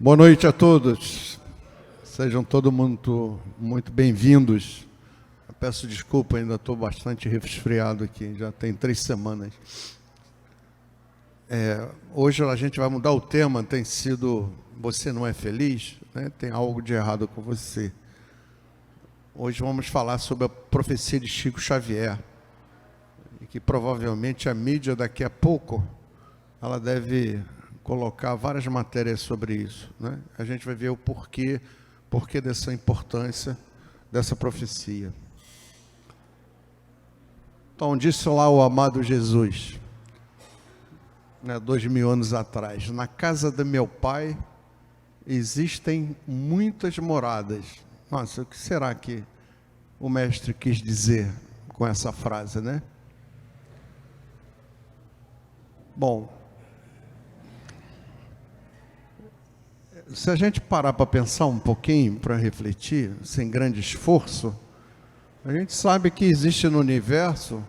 Boa noite a todos. Sejam todos muito bem-vindos. Eu peço desculpa, ainda estou bastante resfriado aqui, já tem 3 semanas. Hoje a gente vai mudar o tema, tem sido Você Não É Feliz? Né? Tem algo de errado com você. Hoje vamos falar sobre a profecia de Chico Xavier, e que provavelmente a mídia daqui a pouco, ela deve colocar várias matérias sobre isso, né? A gente vai ver o porquê dessa importância dessa profecia. Então, disse lá o amado Jesus, né, 2000 anos atrás: na casa do meu pai existem muitas moradas. Nossa, o que será que o mestre quis dizer com essa frase, né? Bom, se a gente parar para pensar um pouquinho, para refletir, sem grande esforço, a gente sabe que existe no universo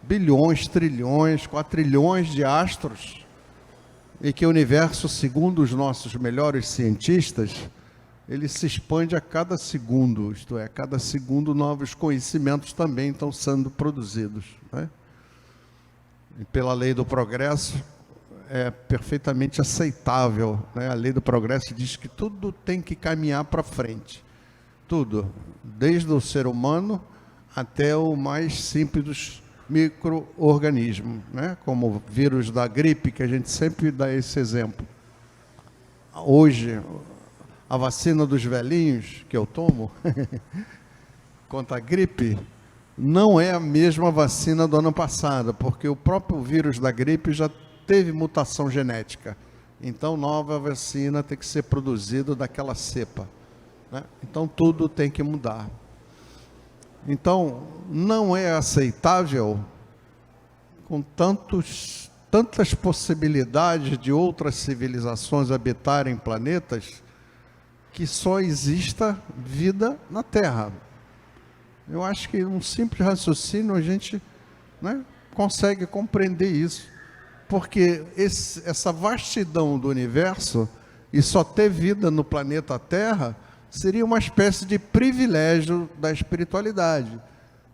bilhões, trilhões, quatrilhões de astros, e que o universo, segundo os nossos melhores cientistas, ele se expande a cada segundo, isto é, a cada segundo novos conhecimentos também estão sendo produzidos, né? E pela lei do progresso, é perfeitamente aceitável, né? A lei do progresso diz que tudo tem que caminhar para frente. Tudo, desde o ser humano até o mais simples dos micro-organismos, né? Como o vírus da gripe, que a gente sempre dá esse exemplo. Hoje, a vacina dos velhinhos que eu tomo contra a gripe não é a mesma vacina do ano passado, porque o próprio vírus da gripe já teve mutação genética. Então, nova vacina tem que ser produzida daquela cepa, né? Então, tudo tem que mudar. Então, não é aceitável, com tantas possibilidades de outras civilizações habitarem planetas, que só exista vida na Terra. Eu acho que um simples raciocínio a gente, né, consegue compreender isso. Porque essa vastidão do universo, e só ter vida no planeta Terra, seria uma espécie de privilégio da espiritualidade.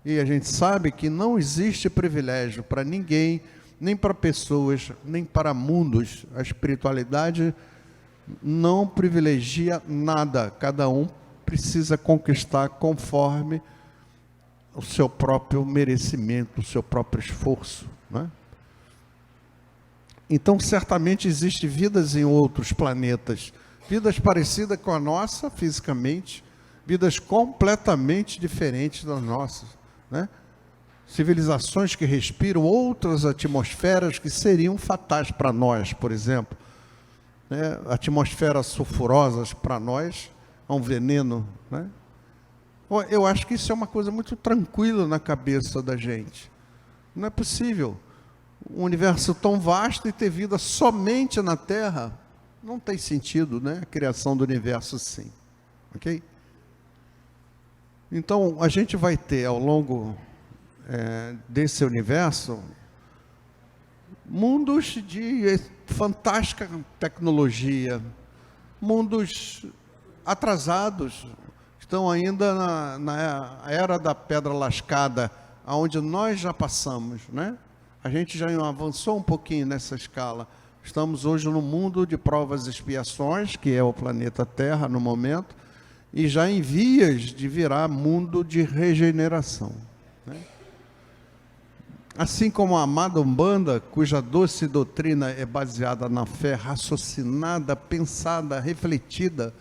E a gente sabe que não existe privilégio para ninguém, nem para pessoas, nem para mundos. A espiritualidade não privilegia nada. Cada um precisa conquistar conforme o seu próprio merecimento, o seu próprio esforço, né? Então, certamente existem vidas em outros planetas, vidas parecidas com a nossa fisicamente, vidas completamente diferentes das nossas, né? Civilizações que respiram outras atmosferas que seriam fatais para nós, por exemplo, né? Atmosferas sulfurosas para nós é um veneno, né? Eu acho que isso é uma coisa muito tranquila na cabeça da gente. Não é possível um universo tão vasto e ter vida somente na Terra. Não tem sentido, né? A criação do universo, sim. Ok? Então, a gente vai ter, ao longo desse universo, mundos de fantástica tecnologia, mundos atrasados, estão ainda na era da pedra lascada, onde nós já passamos, né? A gente já avançou um pouquinho nessa escala. Estamos hoje no mundo de provas e expiações, que é o planeta Terra no momento, e já em vias de virar mundo de regeneração, né? Assim como a amada Umbanda, cuja doce doutrina é baseada na fé raciocinada, pensada, refletida.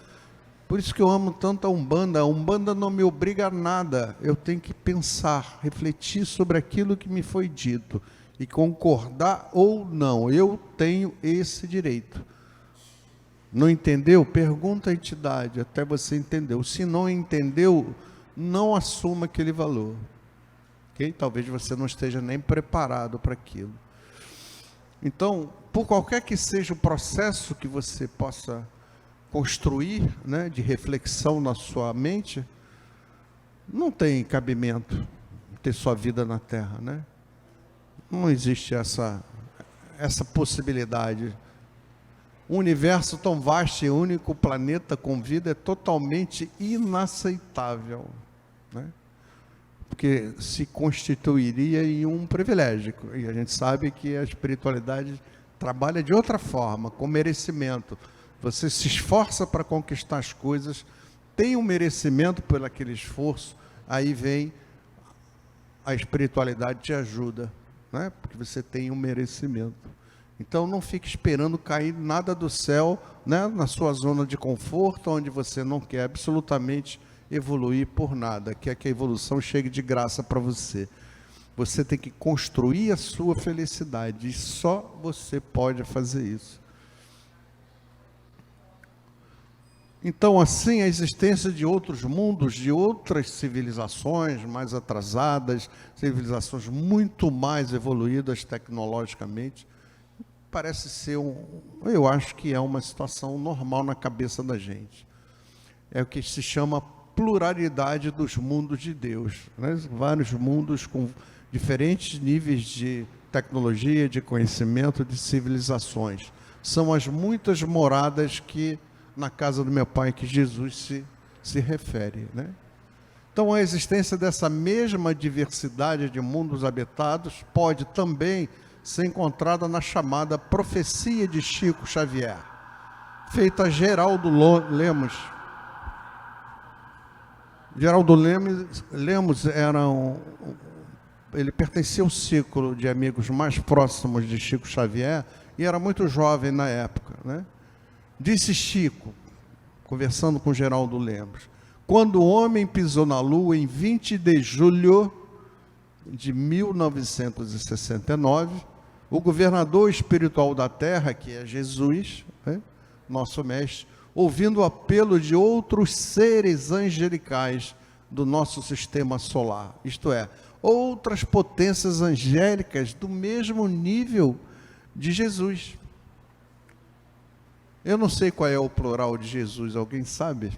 Por isso que eu amo tanto a Umbanda. A Umbanda não me obriga a nada. Eu tenho que pensar, refletir sobre aquilo que me foi dito e concordar ou não. Eu tenho esse direito. Não entendeu? Pergunta à entidade até você entender. Se não entendeu, não assuma aquele valor. Okay? Talvez você não esteja nem preparado para aquilo. Então, por qualquer que seja o processo que você possa construir, né, de reflexão na sua mente, não tem cabimento ter sua vida na Terra, né? Não existe essa possibilidade. um universo tão vasto e único, planeta com vida, é totalmente inaceitável, né? Porque se constituiria em um privilégio, e a gente sabe que a espiritualidade trabalha de outra forma, com merecimento. Você se esforça para conquistar as coisas, tem um merecimento por aquele esforço, aí vem a espiritualidade, te ajuda, né? Porque você tem um merecimento. Então não fique esperando cair nada do céu, né? Na sua zona de conforto, onde você não quer absolutamente evoluir por nada, quer que a evolução chegue de graça para você. Você tem que construir a sua felicidade, e só você pode fazer isso. Então, assim, a existência de outros mundos, de outras civilizações mais atrasadas, civilizações muito mais evoluídas tecnologicamente, parece ser eu acho que é uma situação normal na cabeça da gente. É o que se chama pluralidade dos mundos de Deus, né? Vários mundos com diferentes níveis de tecnologia, de conhecimento, de civilizações. São as muitas moradas que na casa do meu Pai que Jesus se refere, né? Então, a existência dessa mesma diversidade de mundos habitados pode também ser encontrada na chamada profecia de Chico Xavier, feita a Geraldo Lemos. Geraldo Lemos ele pertencia ao círculo de amigos mais próximos de Chico Xavier e era muito jovem na época, né? Disse Chico, conversando com Geraldo Lemos: quando o homem pisou na Lua em 20 de julho de 1969, o governador espiritual da Terra, que é Jesus, né, nosso mestre, ouvindo o apelo de outros seres angelicais do nosso sistema solar, isto é, outras potências angélicas do mesmo nível de Jesus. Eu não sei qual é o plural de Jesus, alguém sabe?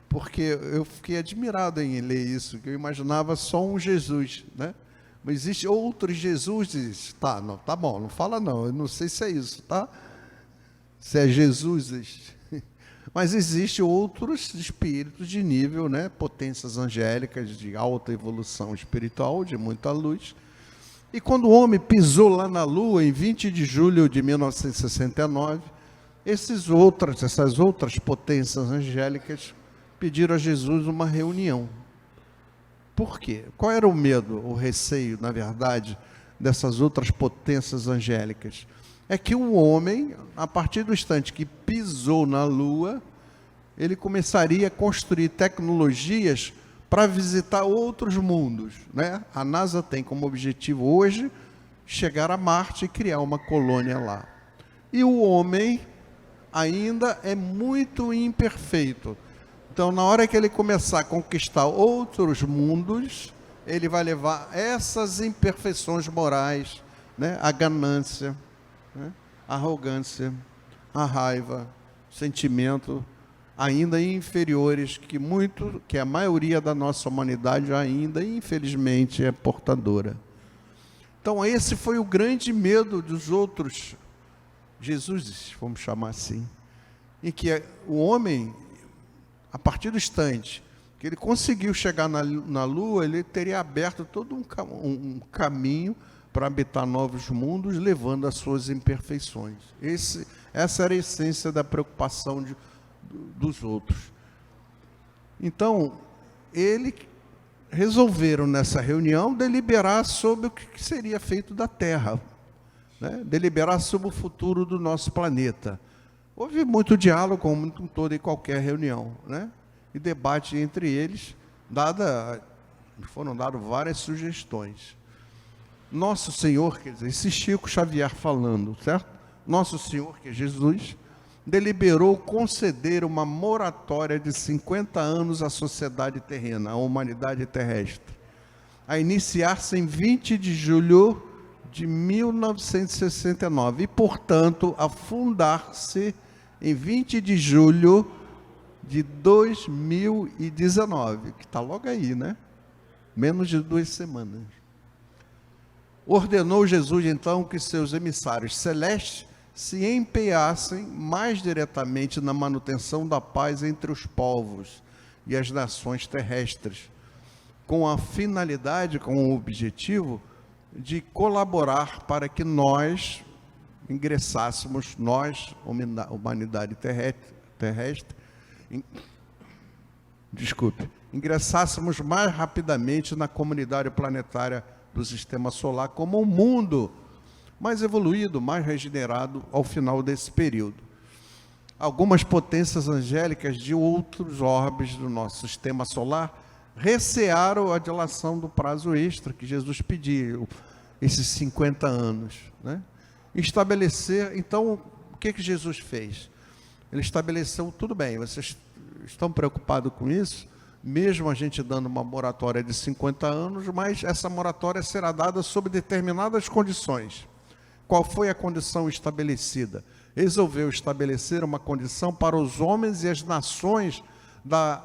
Porque eu fiquei admirado em ler isso, que eu imaginava só um Jesus, né? Mas existe outros Jesuses. Tá, não, tá bom, não fala não, eu não sei se é isso, tá? Se é Jesuses. Mas existem outros espíritos de nível, né? Potências angélicas de alta evolução espiritual, de muita luz. E quando o homem pisou lá na Lua, em 20 de julho de 1969, essas outras potências angélicas pediram a Jesus uma reunião. Por quê? Qual era o medo, o receio, na verdade, dessas outras potências angélicas? É que o homem, a partir do instante que pisou na Lua, ele começaria a construir tecnologias para visitar outros mundos, né? A NASA tem como objetivo hoje chegar a Marte e criar uma colônia lá. E o homem ainda é muito imperfeito. Então, na hora que ele começar a conquistar outros mundos, ele vai levar essas imperfeições morais, né? A ganância, né? A arrogância, a raiva, sentimento, ainda inferiores, que a maioria da nossa humanidade ainda, infelizmente, é portadora. Então, esse foi o grande medo dos outros Jesuses, vamos chamar assim, em que o homem, a partir do instante que ele conseguiu chegar na Lua, ele teria aberto todo um caminho para habitar novos mundos, levando as suas imperfeições. Essa era a essência da preocupação dos outros. Então, resolveram nessa reunião deliberar sobre o que seria feito da Terra, né? Deliberar sobre o futuro do nosso planeta. Houve muito diálogo, como em toda e qualquer reunião, né? E debate entre eles, foram dadas várias sugestões. Nosso Senhor, quer dizer, esse Chico Xavier falando, certo? Nosso Senhor, que é Jesus, deliberou conceder uma moratória de 50 anos à sociedade terrena, à humanidade terrestre, a iniciar-se em 20 de julho de 1969 e, portanto, a fundar-se em 20 de julho de 2019, que está logo aí, né? Menos de 2 semanas. Ordenou Jesus, então, que seus emissários celestes se empenhassem mais diretamente na manutenção da paz entre os povos e as nações terrestres, com a finalidade, com o objetivo de colaborar para que nós ingressássemos, nós, humanidade terrestre, ingressássemos mais rapidamente na comunidade planetária do Sistema Solar como um mundo mais evoluído, mais regenerado ao final desse período. Algumas potências angélicas de outros orbes do nosso Sistema Solar recearam a dilação do prazo extra que Jesus pediu, esses 50 anos, né? Estabelecer, então, o que Jesus fez? Ele estabeleceu, tudo bem, vocês estão preocupados com isso? Mesmo a gente dando uma moratória de 50 anos, mas essa moratória será dada sob determinadas condições. Qual foi a condição estabelecida? Resolveu estabelecer uma condição para os homens e as nações da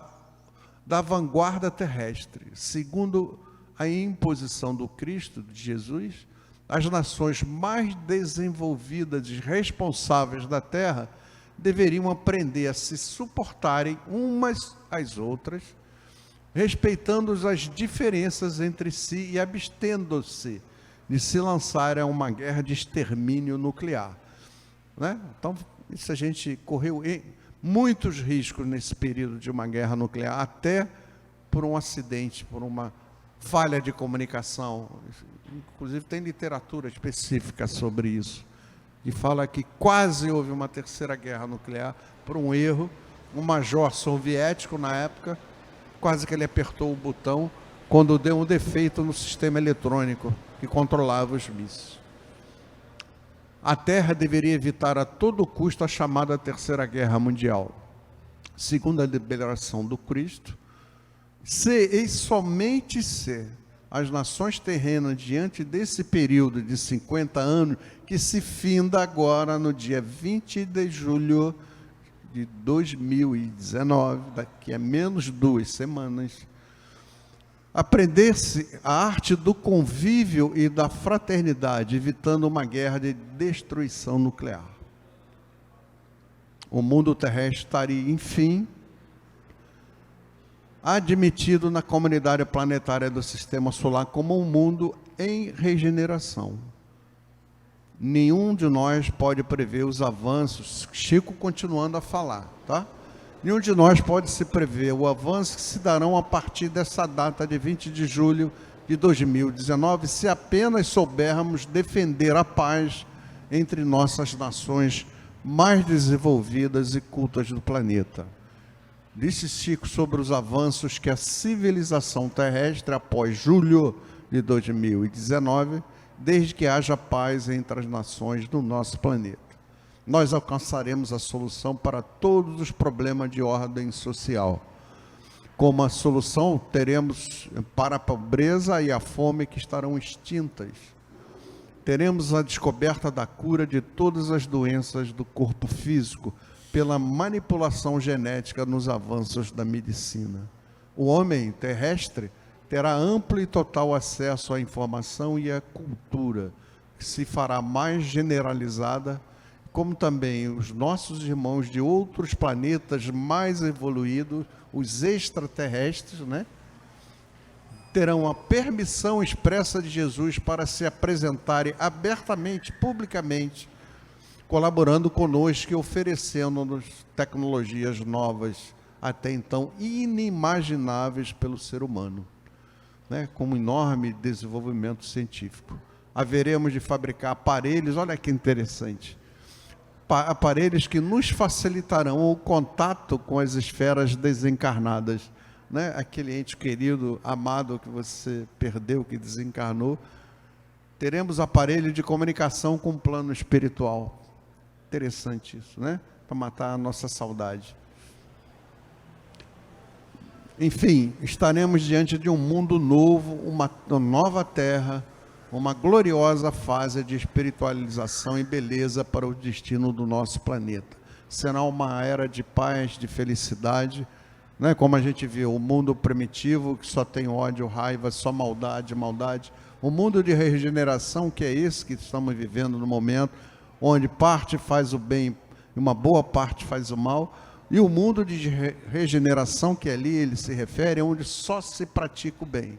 vanguarda terrestre. Segundo a imposição do Cristo, de Jesus, as nações mais desenvolvidas e responsáveis da Terra deveriam aprender a se suportarem umas às outras, respeitando as diferenças entre si e abstendo-se de se lançarem a uma guerra de extermínio nuclear, né? Então, isso a gente correu muitos riscos nesse período de uma guerra nuclear, até por um acidente, por uma falha de comunicação. Inclusive tem literatura específica sobre isso, que fala que quase houve uma terceira guerra nuclear por um erro. Um major soviético na época, quase que ele apertou o botão quando deu um defeito no sistema eletrônico que controlava os mísseis. A Terra deveria evitar a todo custo a chamada Terceira Guerra Mundial. Segundo a liberação do Cristo, se e somente se as nações terrenas, diante desse período de 50 anos, que se finda agora no dia 20 de julho de 2019, daqui a menos 2 semanas, aprender-se a arte do convívio e da fraternidade, evitando uma guerra de destruição nuclear. O mundo terrestre estaria, enfim, admitido na comunidade planetária do Sistema Solar como um mundo em regeneração. Nenhum de nós pode prever os avanços, Chico continuando a falar, tá? Nenhum de nós pode se prever o avanço que se darão a partir dessa data de 20 de julho de 2019, se apenas soubermos defender a paz entre nossas nações mais desenvolvidas e cultas do planeta. Disse Chico sobre os avanços que a civilização terrestre, após julho de 2019, desde que haja paz entre as nações do nosso planeta, nós alcançaremos a solução para todos os problemas de ordem social. Como a solução, teremos para a pobreza e a fome que estarão extintas. Teremos a descoberta da cura de todas as doenças do corpo físico, pela manipulação genética nos avanços da medicina. O homem terrestre terá amplo e total acesso à informação e à cultura, que se fará mais generalizada, como também os nossos irmãos de outros planetas mais evoluídos, os extraterrestres, né, terão a permissão expressa de Jesus para se apresentarem abertamente, publicamente, colaborando conosco e oferecendo-nos tecnologias novas, até então inimagináveis pelo ser humano, né, com um enorme desenvolvimento científico. Haveremos de fabricar aparelhos, olha que interessante, aparelhos que nos facilitarão o contato com as esferas desencarnadas, né? Aquele ente querido, amado que você perdeu, que desencarnou. Teremos aparelho de comunicação com o plano espiritual. Interessante isso, né? Para matar a nossa saudade. Enfim, estaremos diante de um mundo novo, uma nova terra, uma gloriosa fase de espiritualização e beleza para o destino do nosso planeta. Será uma era de paz, de felicidade, né? Como a gente viu, o mundo primitivo que só tem ódio, raiva, só maldade, maldade. O mundo de regeneração, que é esse que estamos vivendo no momento, onde parte faz o bem e uma boa parte faz o mal, e o mundo de regeneração, que ali ele se refere, é onde só se pratica o bem.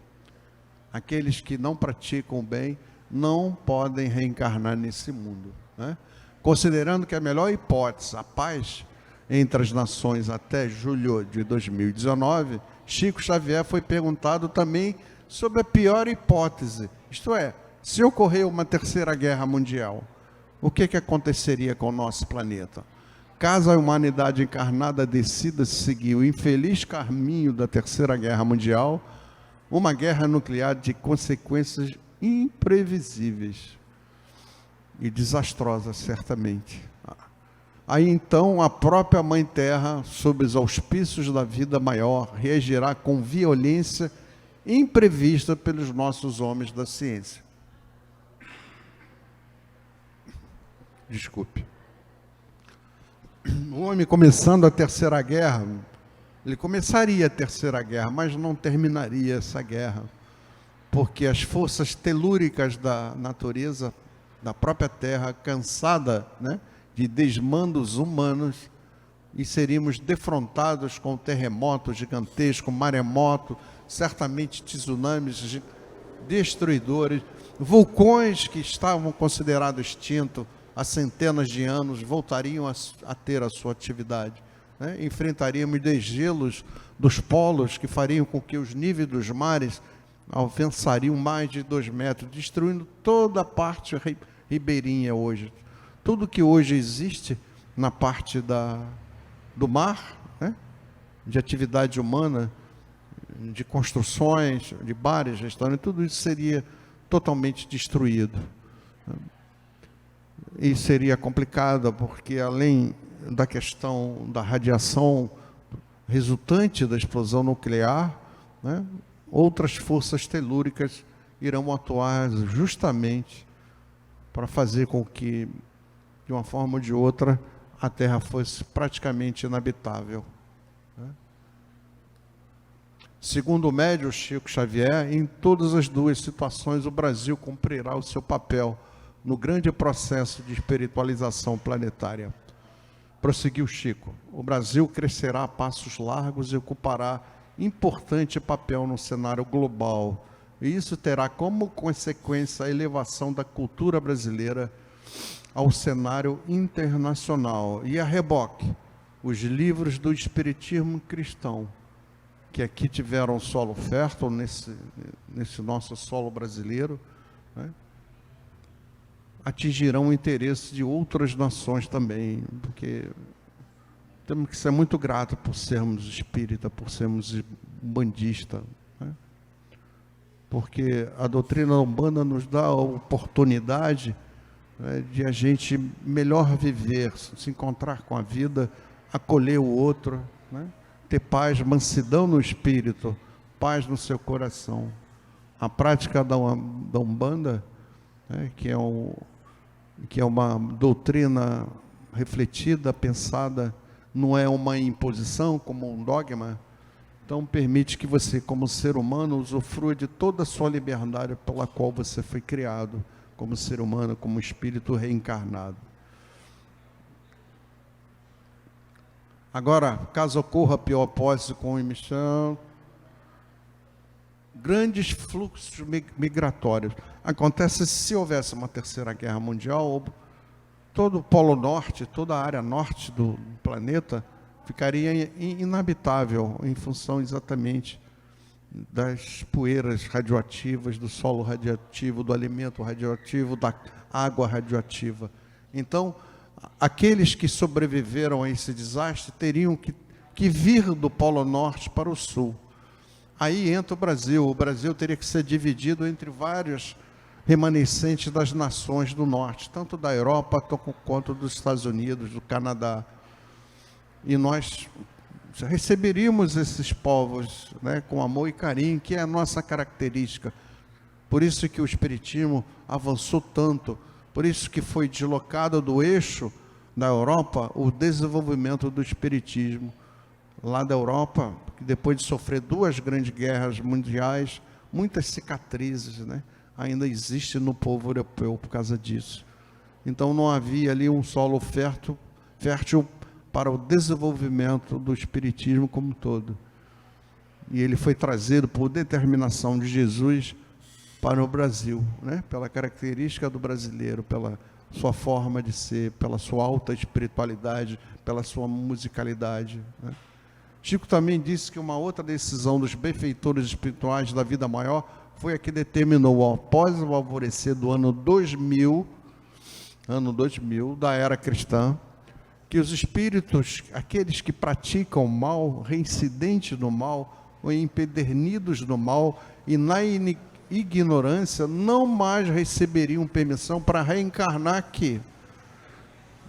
Aqueles que não praticam o bem não podem reencarnar nesse mundo, né? Considerando que a melhor hipótese, a paz entre as nações até julho de 2019, Chico Xavier foi perguntado também sobre a pior hipótese, isto é, se ocorrer uma terceira guerra mundial, o que aconteceria com o nosso planeta? Caso a humanidade encarnada decida seguir o infeliz caminho da terceira guerra mundial, uma guerra nuclear de consequências imprevisíveis e desastrosas, certamente. Aí então a própria Mãe Terra, sob os auspícios da vida maior, reagirá com violência imprevista pelos nossos homens da ciência. Desculpe. O homem começando a terceira guerra, ele começaria a terceira guerra, mas não terminaria essa guerra, porque as forças telúricas da natureza, da própria Terra, cansada, né, de desmandos humanos, e seríamos defrontados com terremotos gigantescos, maremoto, certamente tsunamis destruidores, vulcões que estavam considerados extintos há centenas de anos voltariam a ter a sua atividade, né? Enfrentaríamos desgelos dos polos que fariam com que os níveis dos mares alcançariam mais de 2 metros, destruindo toda a parte ribeirinha hoje. Tudo que hoje existe na parte do mar, né, de atividade humana, de construções, de bares, restaurantes, tudo isso seria totalmente destruído. E seria complicado, porque além da questão da radiação resultante da explosão nuclear, né, outras forças telúricas irão atuar justamente para fazer com que, de uma forma ou de outra, a Terra fosse praticamente inabitável, né? Segundo o médium Chico Xavier, em todas as duas situações o Brasil cumprirá o seu papel no grande processo de espiritualização planetária. Prosseguiu Chico: o Brasil crescerá a passos largos e ocupará importante papel no cenário global. E isso terá como consequência a elevação da cultura brasileira ao cenário internacional. E a reboque, os livros do espiritismo cristão, que aqui tiveram solo fértil nesse nosso solo brasileiro, né, atingirão o interesse de outras nações também, porque temos que ser muito gratos por sermos espírita, por sermos umbandista, né? Porque a doutrina umbanda nos dá a oportunidade, né, de a gente melhor viver, se encontrar com a vida, acolher o outro, né? Ter paz, mansidão no espírito, paz no seu coração. A prática da Umbanda, né, que é uma doutrina refletida, pensada, não é uma imposição como um dogma, então permite que você, como ser humano, usufrua de toda a sua liberdade pela qual você foi criado, como ser humano, como espírito reencarnado. Agora, caso ocorra a pior hipótese com emissão, grandes fluxos migratórios. Acontece se houvesse uma terceira guerra mundial, todo o Polo Norte, toda a área norte do planeta ficaria inabitável em função exatamente das poeiras radioativas, do solo radioativo, do alimento radioativo, da água radioativa. Então, aqueles que sobreviveram a esse desastre teriam que vir do Polo Norte para o Sul. Aí entra o Brasil. O Brasil teria que ser dividido entre vários remanescentes das nações do Norte, tanto da Europa quanto dos Estados Unidos, do Canadá. E nós receberíamos esses povos, né, com amor e carinho, que é a nossa característica. Por isso que o Espiritismo avançou tanto, por isso que foi deslocado do eixo da Europa o desenvolvimento do Espiritismo. Lá da Europa, depois de sofrer 2 grandes guerras mundiais, muitas cicatrizes, né, ainda existem no povo europeu por causa disso. Então não havia ali um solo fértil para o desenvolvimento do espiritismo como um todo. E ele foi trazido por determinação de Jesus para o Brasil, né? Pela característica do brasileiro, pela sua forma de ser, pela sua alta espiritualidade, pela sua musicalidade, né? Chico também disse que uma outra decisão dos benfeitores espirituais da vida maior foi a que determinou, após o alvorecer do ano 2000, da era cristã, que os espíritos, aqueles que praticam o mal, reincidentes no mal, ou empedernidos no mal, e na ignorância, não mais receberiam permissão para reencarnar aqui.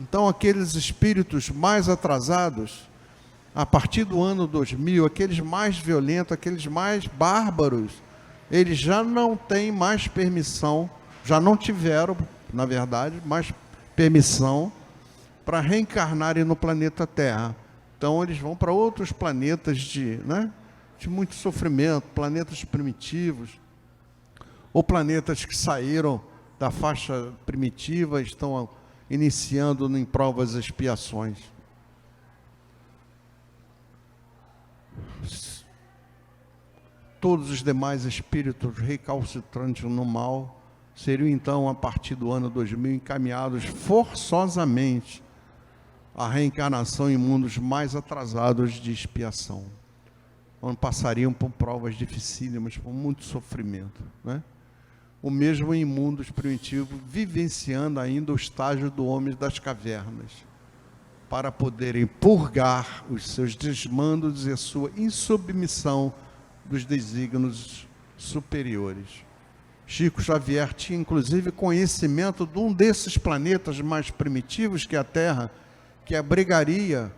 Então, aqueles espíritos mais atrasados, a partir do ano 2000, aqueles mais violentos, aqueles mais bárbaros, eles já não têm mais permissão, já não tiveram, na verdade, mais permissão para reencarnarem no planeta Terra. Então, eles vão para outros planetas de muito sofrimento, planetas primitivos, ou planetas que saíram da faixa primitiva, estão iniciando em provas e expiações. Todos os demais espíritos recalcitrantes no mal seriam, então, a partir do ano 2000, encaminhados forçosamente à reencarnação em mundos mais atrasados de expiação, onde passariam por provas dificílimas, por muito sofrimento, né? O mesmo em mundos primitivos, vivenciando ainda o estágio do homem das cavernas, para poderem purgar os seus desmandos e a sua insubmissão dos desígnios superiores. Chico Xavier tinha, inclusive, conhecimento de um desses planetas mais primitivos que a Terra, que abrigaria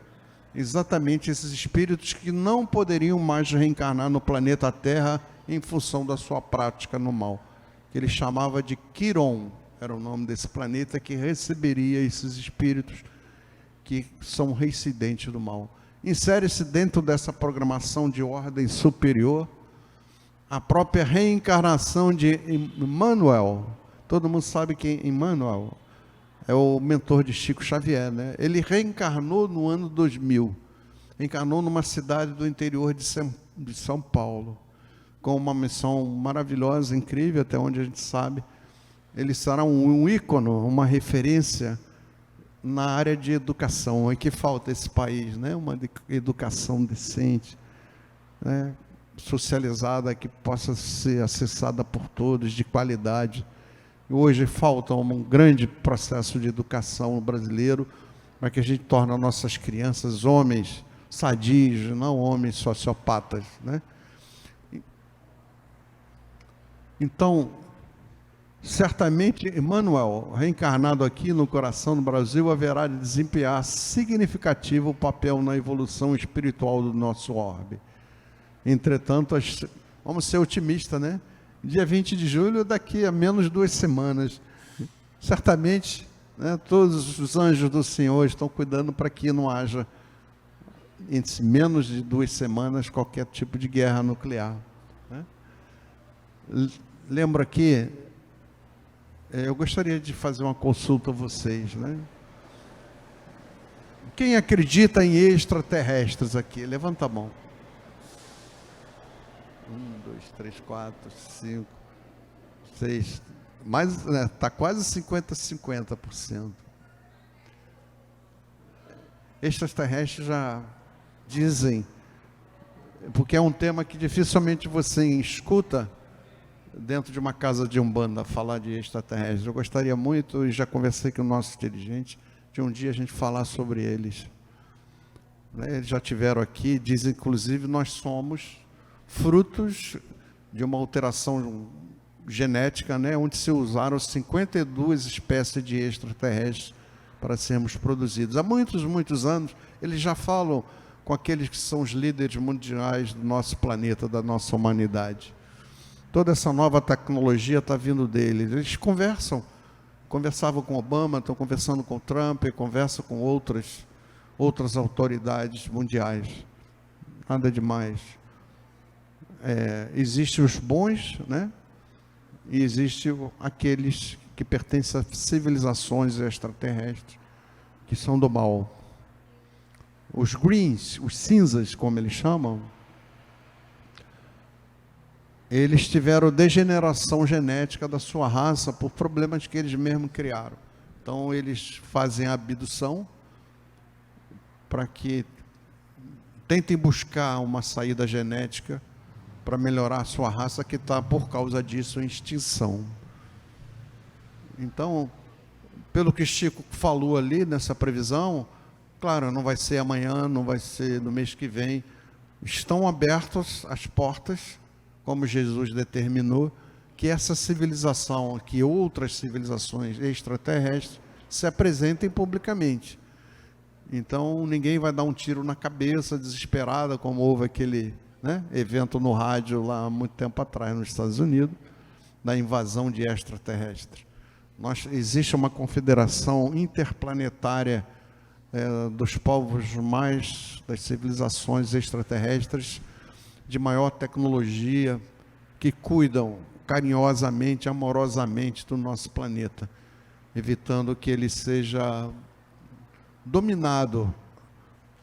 exatamente esses espíritos que não poderiam mais reencarnar no planeta Terra em função da sua prática no mal, que ele chamava de Quiron, era o nome desse planeta que receberia esses espíritos que são reincidentes do mal. Insere-se dentro dessa programação de ordem superior a própria reencarnação de Emmanuel. Todo mundo sabe que Emmanuel é o mentor de Chico Xavier, né? Ele reencarnou no ano 2000, reencarnou numa cidade do interior de São Paulo, com uma missão maravilhosa, incrível, até onde a gente sabe. Ele será um ícone, uma referência na área de educação. É que falta esse país, né? Uma educação decente, né? Socializada, que possa ser acessada por todos, de qualidade. Hoje falta um grande processo de educação brasileiro, para que a gente torne nossas crianças homens sadios, não homens sociopatas, né? Então, certamente, Emmanuel, reencarnado aqui no coração do Brasil, haverá de desempenhar significativo papel na evolução espiritual do nosso orbe. Entretanto, vamos ser otimistas, né? Dia 20 de julho, daqui a menos 2 semanas. Certamente, né, todos os anjos do Senhor estão cuidando para que não haja, em menos de 2 semanas, qualquer tipo de guerra nuclear, né? Lembra que eu gostaria de fazer uma consulta a vocês, né? Quem acredita em extraterrestres aqui? Levanta a mão. 1, 2, 3, 4, 5, 6. Mais, está quase 50%. Extraterrestres já dizem, porque é um tema que dificilmente você escuta dentro de uma casa de umbanda falar de extraterrestres. Eu gostaria muito, e já conversei com o nosso dirigente, de um dia a gente falar sobre eles. Eles já tiveram aqui, dizem, inclusive, nós somos frutos de uma alteração genética, né, onde se usaram 52 espécies de extraterrestres para sermos produzidos. Há muitos anos, eles já falam com aqueles que são os líderes mundiais do nosso planeta, da nossa humanidade. Toda essa nova tecnologia está vindo deles. Eles conversavam com Obama, estão conversando com Trump, conversam com outras autoridades mundiais. Nada demais. Existem os bons, né? E existem aqueles que pertencem a civilizações extraterrestres, que são do mal. Os greens, os cinzas, como eles chamam, eles tiveram degeneração genética da sua raça por problemas que eles mesmos criaram. Então, eles fazem a abdução para que tentem buscar uma saída genética para melhorar a sua raça, que está, por causa disso, em extinção. Então, pelo que Chico falou ali nessa previsão, claro, não vai ser amanhã, não vai ser no mês que vem, estão abertas as portas, como Jesus determinou, que essa civilização, que outras civilizações extraterrestres se apresentem publicamente. Então, ninguém vai dar um tiro na cabeça, desesperada, como houve aquele evento no rádio lá há muito tempo atrás, nos Estados Unidos, da invasão de extraterrestres. Existe uma confederação interplanetária dos povos das civilizações extraterrestres de maior tecnologia, que cuidam carinhosamente, amorosamente do nosso planeta, evitando que ele seja dominado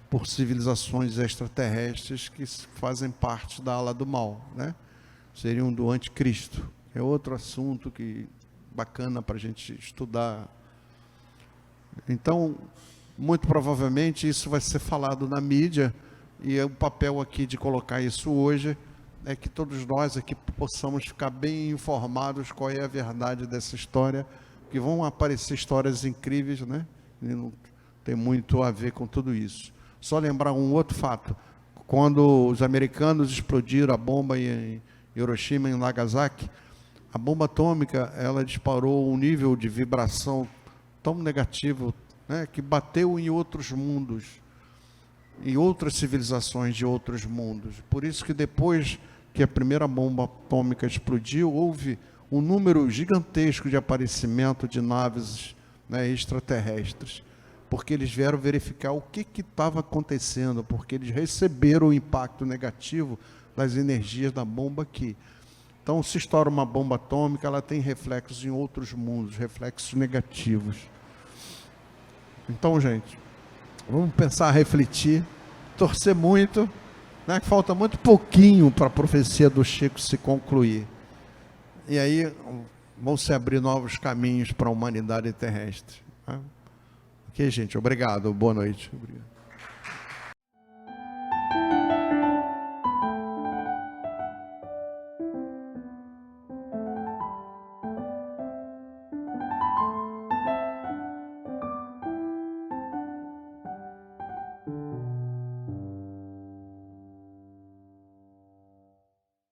por civilizações extraterrestres que fazem parte da ala do mal, né? Seriam do anticristo. É outro assunto bacana para a gente estudar. Então, muito provavelmente isso vai ser falado na mídia, e o papel aqui de colocar isso hoje é que todos nós aqui possamos ficar bem informados qual é a verdade dessa história, que vão aparecer histórias incríveis, né? E não tem muito a ver com tudo isso. Só lembrar um outro fato: quando os americanos explodiram a bomba em Hiroshima e em Nagasaki, a bomba atômica, ela disparou um nível de vibração tão negativo, né, que bateu em outros mundos, em outras civilizações de outros mundos. Por isso que depois que a primeira bomba atômica explodiu, houve um número gigantesco de aparecimento de naves, né, extraterrestres, porque eles vieram verificar o que estava acontecendo, porque eles receberam o impacto negativo das energias da bomba aqui. Então, se estoura uma bomba atômica, ela tem reflexos em outros mundos, reflexos negativos. Então, gente, vamos pensar, refletir, torcer muito, né, que falta muito pouquinho para a profecia do Chico se concluir. E aí vão se abrir novos caminhos para a humanidade terrestre. Né? Ok, gente? Obrigado. Boa noite. Obrigado.